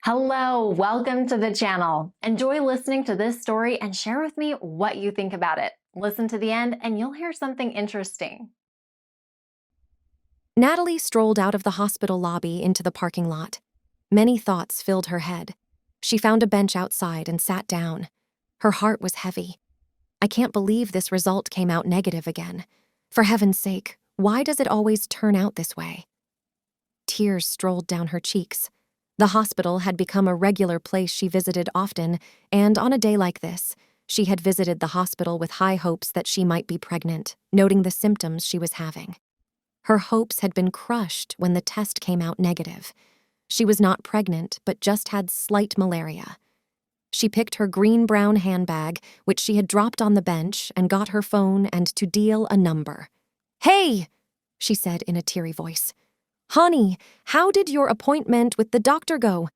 Hello, welcome to the channel. Enjoy listening to this story and share with me what you think about it. Listen to the end and you'll hear something interesting. Natalie strolled out of the hospital lobby into the parking lot. Many thoughts filled her head. She found a bench outside and sat down. Her heart was heavy. I can't believe this result came out negative again. For heaven's sake, why does it always turn out this way? Tears strolled down her cheeks. The hospital had become a regular place she visited often, and on a day like this, she had visited the hospital with high hopes that she might be pregnant, noting the symptoms she was having. Her hopes had been crushed when the test came out negative. She was not pregnant, but just had slight malaria. She picked her green-brown handbag, which she had dropped on the bench, and got her phone and to dial a number. "Hey!" she said in a teary voice. "Honey, how did your appointment with the doctor go?"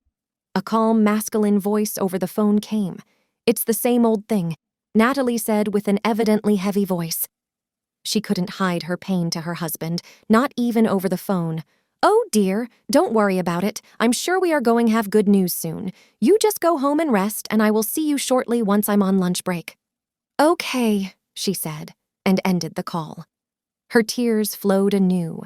A calm, masculine voice over the phone came. "It's the same old thing," Natalie said with an evidently heavy voice. She couldn't hide her pain to her husband, not even over the phone. "Oh dear, don't worry about it. I'm sure we are going to have good news soon. You just go home and rest, and I will see you shortly once I'm on lunch break." "Okay," she said, and ended the call. Her tears flowed anew.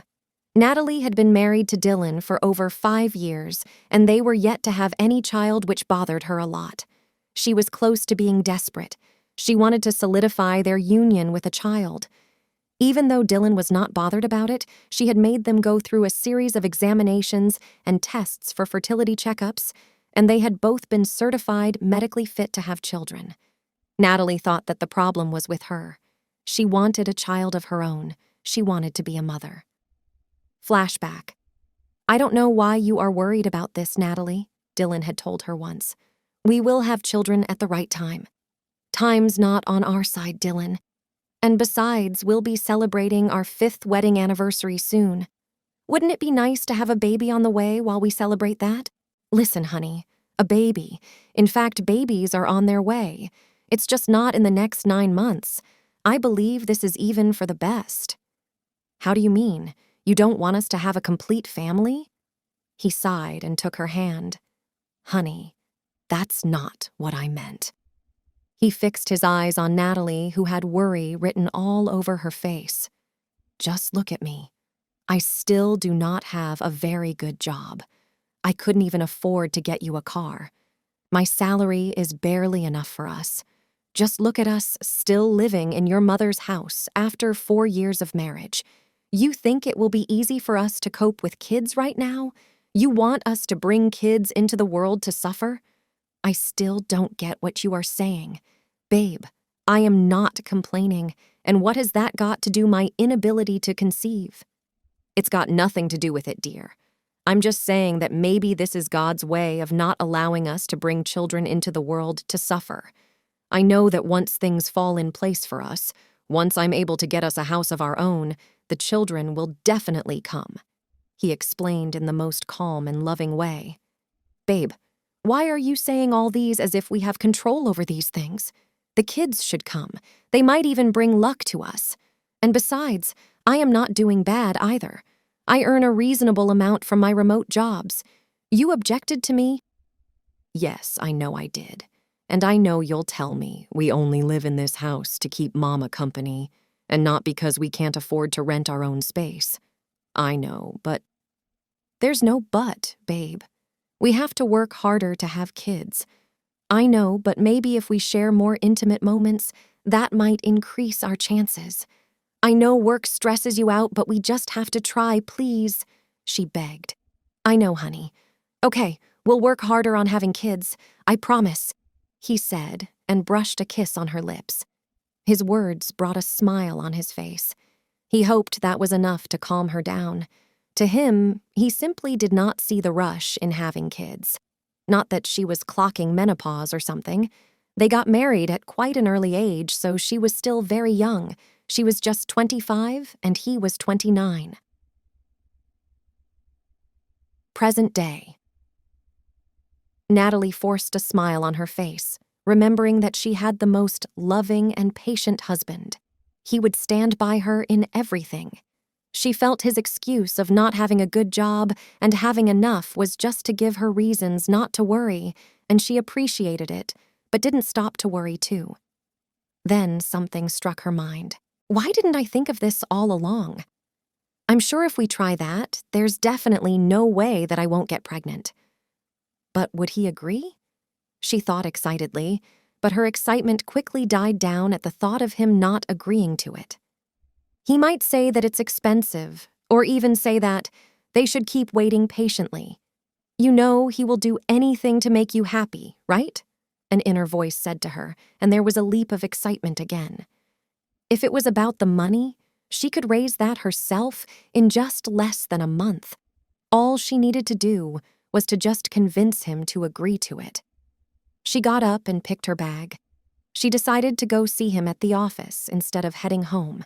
Natalie had been married to Dylan for over 5 years, and they were yet to have any child, which bothered her a lot. She was close to being desperate. She wanted to solidify their union with a child. Even though Dylan was not bothered about it, she had made them go through a series of examinations and tests for fertility checkups, and they had both been certified medically fit to have children. Natalie thought that the problem was with her. She wanted a child of her own. She wanted to be a mother. Flashback. "I don't know why you are worried about this, Natalie," Dylan had told her once. "We will have children at the right time. Time's not on our side, Dylan. And besides, we'll be celebrating our 5th wedding anniversary soon. Wouldn't it be nice to have a baby on the way while we celebrate that? Listen, honey, a baby. In fact, babies are on their way. It's just not in the next 9 months. I believe this is even for the best." "How do you mean? You don't want us to have a complete family?" He sighed and took her hand. "Honey, that's not what I meant." He fixed his eyes on Natalie, who had worry written all over her face. "Just look at me. I still do not have a very good job. I couldn't even afford to get you a car. My salary is barely enough for us. Just look at us still living in your mother's house after 4 years of marriage. You think it will be easy for us to cope with kids right now? You want us to bring kids into the world to suffer? I still don't get what you are saying. Babe, I am not complaining, and what has that got to do my inability to conceive?" "It's got nothing to do with it, dear. I'm just saying that maybe this is God's way of not allowing us to bring children into the world to suffer. I know that once things fall in place for us, once I'm able to get us a house of our own, the children will definitely come," he explained in the most calm and loving way. "Babe, why are you saying all these as if we have control over these things? The kids should come. They might even bring luck to us. And besides, I am not doing bad either. I earn a reasonable amount from my remote jobs. You objected to me?" "Yes, I know I did. And I know you'll tell me we only live in this house to keep Mama company, and not because we can't afford to rent our own space. I know, but—" "There's no but, babe. We have to work harder to have kids. I know, but maybe if we share more intimate moments, that might increase our chances. I know work stresses you out, but we just have to try, please," she begged. "I know, honey. Okay, we'll work harder on having kids. I promise," he said, and brushed a kiss on her lips. His words brought a smile on his face. He hoped that was enough to calm her down. To him, he simply did not see the rush in having kids. Not that she was clocking menopause or something. They got married at quite an early age, so she was still very young. She was just 25, and he was 29. Present day. Natalie forced a smile on her face, remembering that she had the most loving and patient husband. He would stand by her in everything. She felt his excuse of not having a good job and having enough was just to give her reasons not to worry, and she appreciated it, but didn't stop to worry too. Then something struck her mind. Why didn't I think of this all along? I'm sure if we try that, there's definitely no way that I won't get pregnant. But would he agree? She thought excitedly, but her excitement quickly died down at the thought of him not agreeing to it. He might say that it's expensive, or even say that they should keep waiting patiently. You know he will do anything to make you happy, right? An inner voice said to her, and there was a leap of excitement again. If it was about the money, she could raise that herself in just less than a month. All she needed to do was to just convince him to agree to it. She got up and picked her bag. She decided to go see him at the office instead of heading home.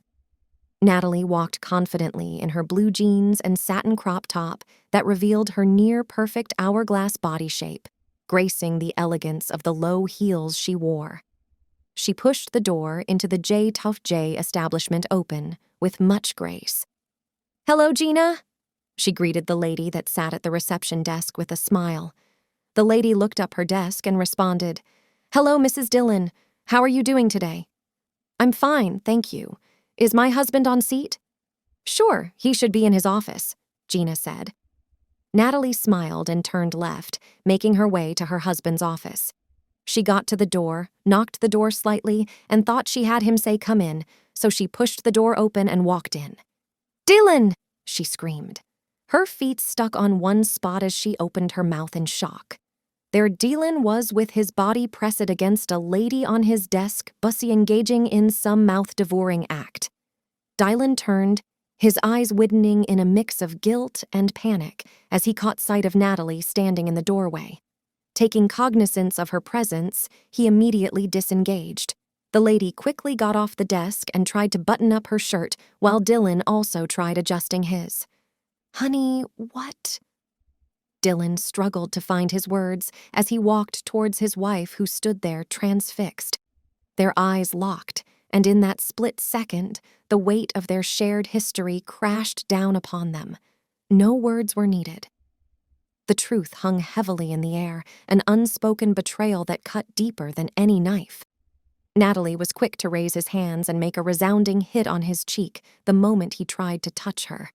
Natalie walked confidently in her blue jeans and satin crop top that revealed her near-perfect hourglass body shape, gracing the elegance of the low heels she wore. She pushed the door into the J. Tough J establishment open with much grace. "Hello, Gina," she greeted the lady that sat at the reception desk with a smile. The lady looked up her desk and responded, "Hello, Mrs. Dillon. How are you doing today?" "I'm fine, thank you. Is my husband on seat?" "Sure, he should be in his office," Gina said. Natalie smiled and turned left, making her way to her husband's office. She got to the door, knocked the door slightly, and thought she had him say come in, so she pushed the door open and walked in. "Dillon!" she screamed. Her feet stuck on one spot as she opened her mouth in shock. There Dillon was with his body pressed against a lady on his desk, busy engaging in some mouth-devouring act. Dillon turned, his eyes widening in a mix of guilt and panic as he caught sight of Natalie standing in the doorway. Taking cognizance of her presence, he immediately disengaged. The lady quickly got off the desk and tried to button up her shirt, while Dillon also tried adjusting his. "Honey, what?" Dillon struggled to find his words as he walked towards his wife who stood there transfixed. Their eyes locked, and in that split second, the weight of their shared history crashed down upon them. No words were needed. The truth hung heavily in the air, an unspoken betrayal that cut deeper than any knife. Natalie was quick to raise his hands and make a resounding hit on his cheek the moment he tried to touch her.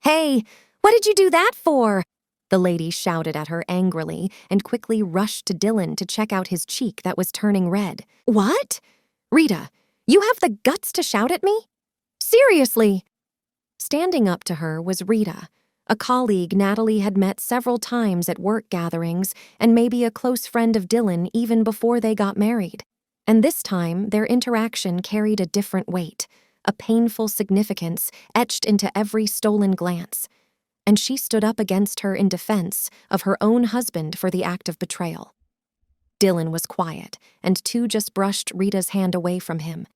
"Hey, what did you do that for?" The lady shouted at her angrily and quickly rushed to Dillon to check out his cheek that was turning red. "What? Rita, you have the guts to shout at me? Seriously!" Standing up to her was Rita, a colleague Natalie had met several times at work gatherings and maybe a close friend of Dillon even before they got married. And this time, their interaction carried a different weight, a painful significance etched into every stolen glance. And she stood up against her in defense of her own husband for the act of betrayal. Dillon was quiet, and two just brushed Rita's hand away from him.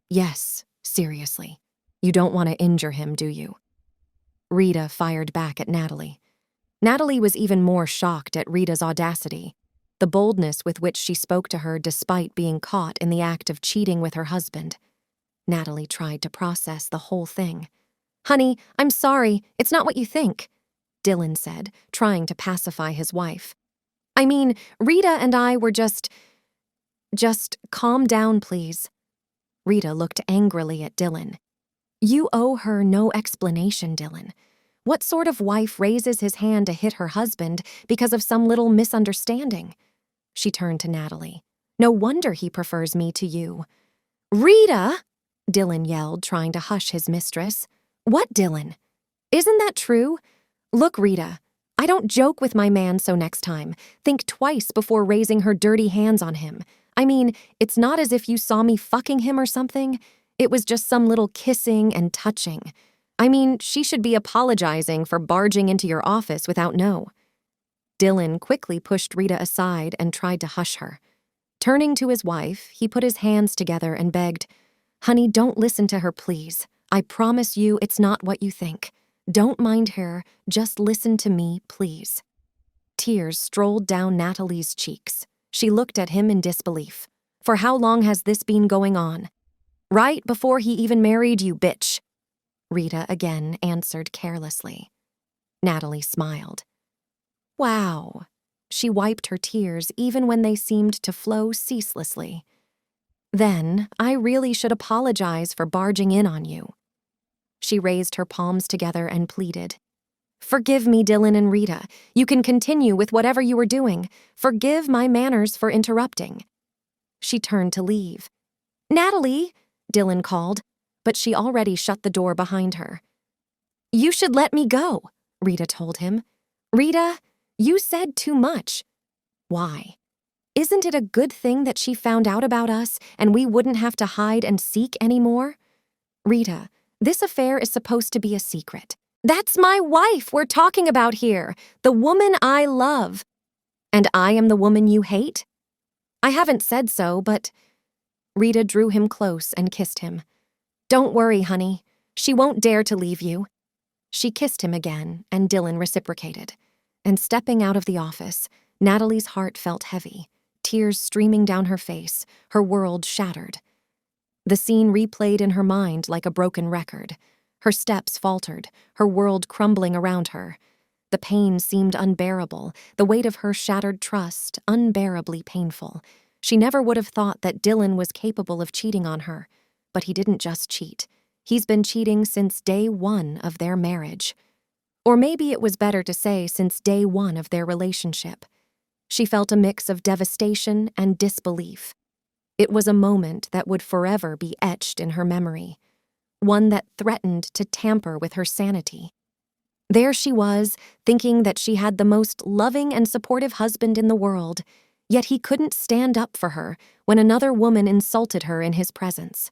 "Yes, seriously. You don't want to injure him, do you?" Rita fired back at Natalie. Natalie was even more shocked at Rita's audacity, the boldness with which she spoke to her despite being caught in the act of cheating with her husband. Natalie tried to process the whole thing. "Honey, I'm sorry, it's not what you think," Dillon said, trying to pacify his wife. "I mean, Rita and I were just calm down, please." Rita looked angrily at Dillon. "You owe her no explanation, Dillon. What sort of wife raises his hand to hit her husband because of some little misunderstanding?" She turned to Natalie. "No wonder he prefers me to you." "Rita!" Dillon yelled, trying to hush his mistress. "What, Dillon? Isn't that true? Look, Rita, I don't joke with my man, so next time, think twice before raising her dirty hands on him. I mean, it's not as if you saw me fucking him or something. It was just some little kissing and touching. I mean, she should be apologizing for barging into your office without know." Dillon quickly pushed Rita aside and tried to hush her. Turning to his wife, he put his hands together and begged, "Honey, don't listen to her, please. I promise you it's not what you think. Don't mind her, just listen to me, please." Tears strolled down Natalie's cheeks. She looked at him in disbelief. "For how long has this been going on?" "Right before he even married you, bitch." Rita again answered carelessly. Natalie smiled. Wow. She wiped her tears even when they seemed to flow ceaselessly. Then, I really should apologize for barging in on you. She raised her palms together and pleaded. Forgive me, Dylan and Rita. You can continue with whatever you were doing. Forgive my manners for interrupting. She turned to leave. Natalie, Dylan called, but she already shut the door behind her. You should let me go, Rita told him. Rita, you said too much. Why? Isn't it a good thing that she found out about us and we wouldn't have to hide and seek anymore? Rita, this affair is supposed to be a secret. That's my wife we're talking about here, the woman I love. And I am the woman you hate? I haven't said so, but... Rita drew him close and kissed him. Don't worry, honey. She won't dare to leave you. She kissed him again, and Dylan reciprocated. And stepping out of the office, Natalie's heart felt heavy, tears streaming down her face, her world shattered. The scene replayed in her mind like a broken record. Her steps faltered, her world crumbling around her. The pain seemed unbearable, the weight of her shattered trust unbearably painful. She never would have thought that Dylan was capable of cheating on her. But he didn't just cheat. He's been cheating since day one of their marriage. Or maybe it was better to say since day one of their relationship. She felt a mix of devastation and disbelief. It was a moment that would forever be etched in her memory, one that threatened to tamper with her sanity. There she was, thinking that she had the most loving and supportive husband in the world, yet he couldn't stand up for her when another woman insulted her in his presence.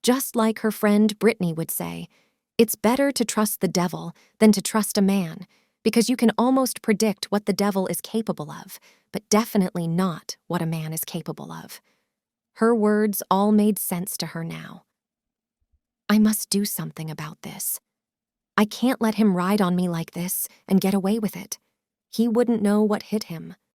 Just like her friend Brittany would say, it's better to trust the devil than to trust a man, because you can almost predict what the devil is capable of, but definitely not what a man is capable of. Her words all made sense to her now. I must do something about this. I can't let him ride on me like this and get away with it. He wouldn't know what hit him,